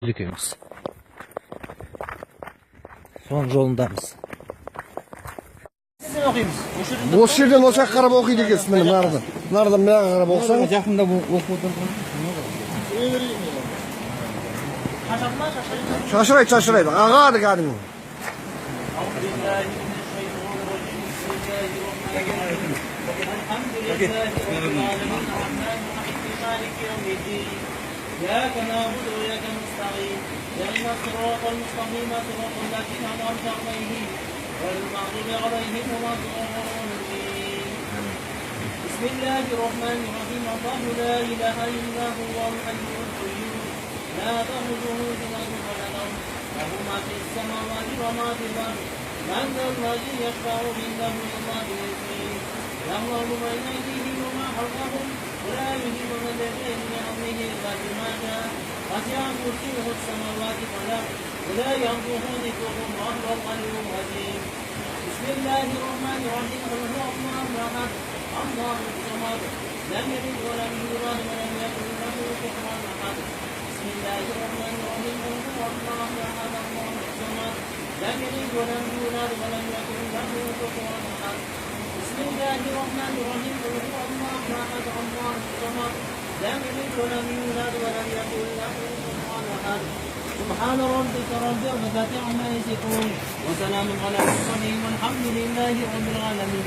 Ekemiz. Son yolundamız. Sizden okuyayım. Boş yerden o çak karaba okuydu ekesiz benim nardan. Nardan bir daha karaba okusan. Yakında bu okudur. Şaşıraydı. Ağadı kadın. إياك نعبد وإياك نستعين اهدنا الصراط المستقيم صراط الذين أنعمت عليهم غير المغضوب عليهم ولا الضالين بسم الله الرحمن الرحيم الله لا إله إلا هو الحي القيوم لا تأخذه سنة ولا نوم له ما في السماوات وما في الأرض من ذا الذي يشفع عنده إلا بإذنه يعلم بين أيديهم وما خلفهم ولا يهيبون بشيء من علمه إلا بما شاء وسع كرسيه السماوات والأرض ولا ينظر ذكرهم وهو العلي العظيم بسم الله الرحمن الرحيم قل هو الله أحد الله الصمد لم يلد ولم يولد ولم يكن له كفوا أحد بسم الله الرحمن الرحيم قل هو الله أحد الله الصمد لم يلد ولم يولد ولم يكن له كفوا أحد بسم الله الرحمن الرحيم قل هو الله احد الله الصمد لم يلد ولم يولد ولم يكن له كفوا احد سبحان ربك رب العزة عما يصفون وسلام على المرسلين والحمد لله رب العالمين.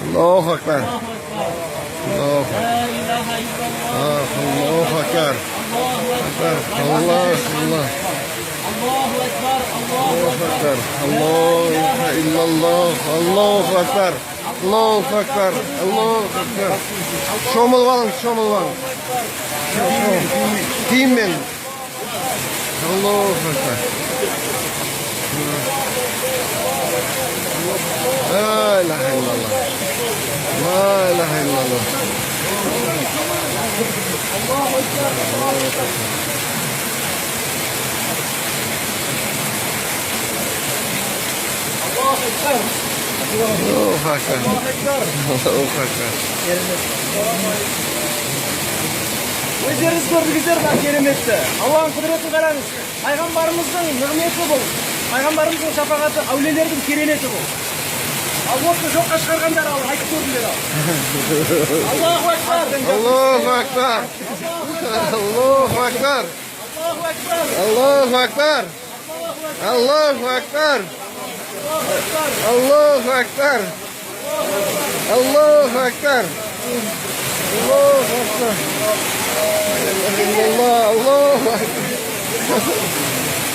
Allahu Ekber. الله أكبر لا إله إلا الله Allahu Ekber. الله أكبر Allah. الله أكبر Allahu Ekber. Allahu illallah. Allahu Ekber. Allahu Ekber. Allahu Ekber. Şomul valın. Diyeyim ben. Allahu Ekber. La ilahe illallah. La ilahe illallah. Allahu Ekber. Allahu Ekber. Өздеріңіз көрдіңіздер бak кереметті. Allah'ın kudreti қараңыз. Пайғамбарымыздың нығметі бұл. Пайғамбарымыздың шапағаты, әулиелердің кереметі бұл. Ал осы жоққа шығарғандар ал, айтып көрдіңдер ал. Аллаху акбар. Allahu Ekber. Allahu Ekber. Allahu Allahu Ekber. akbar. Allahu Ekber. Allahu Ekber. Allahu Ekber. Allahu Ekber. Allah. Allahu Ekber.